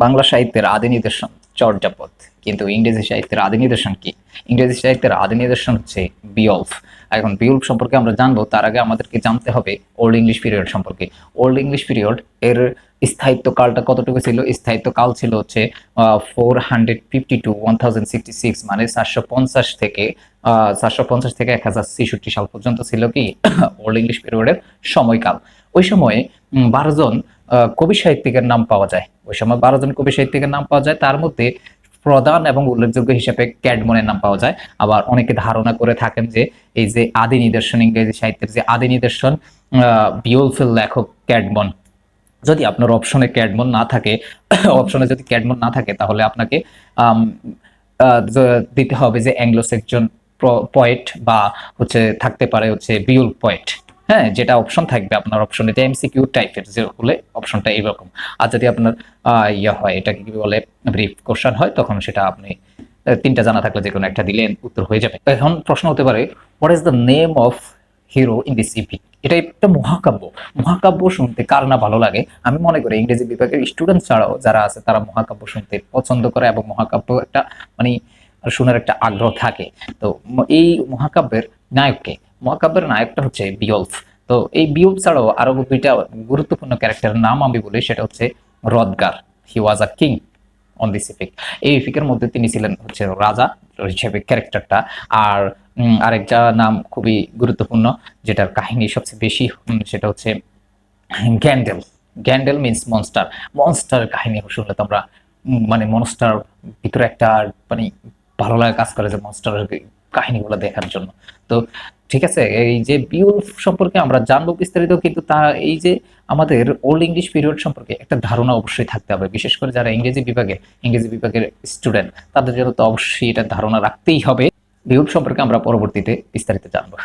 বাংলা সাহিত্যের আদি নিদর্শন চর্যাপদ, কিন্তু ইংরেজি সাহিত্যের আদি নিদর্শন কি? ইংরেজি সাহিত্যের আদি নিদর্শন হচ্ছে বিয়ল্ফ। এখন বিয়ল্ফ সম্পর্কে আমরা জানবো, তার আগে আমাদেরকে জানতে হবে ওল্ড ইংলিশ পিরিয়ড সম্পর্কে। ওল্ড ইংলিশ পিরিয়ড এর স্থায়িত্ব কালটা কতটুকু ছিল? স্থায়িত্ব কাল ছিল হচ্ছে 450 টু 1066, মানে 450 থেকে 1066 সাল পর্যন্ত ছিল কি ওল্ড ইংলিশ পিরিয়ডের সময়কাল। ওই সময়ে 12 জন কবি সাহিত্যিকের নাম পাওয়া যায়। ওই সময় 12 জন কবি সাহিত্যিকের নাম পাওয়া যায়, তার মধ্যে প্রধান এবং উল্লেখযোগ্য হিসেবে ক্যাডমনের নাম পাওয়া যায়। আবার অনেকে ধারণা করে থাকেন যে এই যে আদি নিদর্শন, ইংরেজি সাহিত্যের যে আদি নিদর্শন বিওলফের লেখক ক্যাডমন। যদি আপনার অপশনে ক্যাডমন না থাকে, অপশনে যদি ক্যাডমন না থাকে, তাহলে আপনাকে দিতে হবে যে অ্যাংলো সেকশন পয়েট, বা হচ্ছে থাকতে পারে হচ্ছে বিউল পয়েট। হ্যাঁ, যেটা অপশন থাকবে আপনার অপশনে, যে এমসিকিউ টাইপের যে হলে অপশনটা এইরকম। আর যদি আপনার হয়, এটাকে কি বলে, ব্রিফ কোশ্চেন হয়, তখন সেটা আপনি তিনটা জানা থাকলে যে কোনো একটা দিলে উত্তর হয়ে যাবে। এখন প্রশ্ন হতে পারে, what is the name of hero in this epic? এটা একটা মহাকাব্য। মহাকাব্য শুনতে কার না ভালো লাগে? আমি মনে করি ইংরেজি বিভাগের স্টুডেন্ট ছাড়াও যারা আছে তারা মহাকাব্য শুনতে পছন্দ করে, এবং মহাকাব্য একটা মানে শোনার একটা আগ্রহ থাকে। তো এই মহাকাব্যের নায়ককে, মহাকাব্যের নায়কটা হচ্ছে বিয়ল্ফ। তো এই বিয়ল্ফ ছাড়াও আরো দুইটা গুরুত্বপূর্ণ ক্যারেক্টারের নাম আমি বলি, সেটা হচ্ছে রদগার। হি ওয়াজ a king on this epic. এই ইপিকের মধ্যে তিনি ছিলেন হচ্ছে রাজা হিসেবে ক্যারেক্টারটা। আর আরেকটা নাম খুবই গুরুত্বপূর্ণ, যেটার কাহিনী সবচেয়ে বেশি, সেটা হচ্ছে গ্যান্ডেল। গ্যান্ডেল মিন্স মনস্টার। মনস্টার কাহিনী শুনলে তো আমরা মানে মনস্টার ভিতরে একটা মানে ভালো লাগা কাজ করে, যে মনস্টারের কাহিনীগুলো দেখার জন্য। তো ঠিক আছে, এই যে বিউলফ সম্পর্কে আমরা জানবো বিস্তারিত, কিন্তু তা এই যে আমাদের ওল্ড ইংলিশ পিরিয়ড সম্পর্কে একটা ধারণা অবশ্যই থাকতে হবে, বিশেষ করে যারা ইংরেজি বিভাগের স্টুডেন্ট, তাদের জন্য তো অবশ্যই এটা ধারণা রাখতেই হবে। বিউলফ সম্পর্কে আমরা পরবর্তীতে বিস্তারিত জানবো।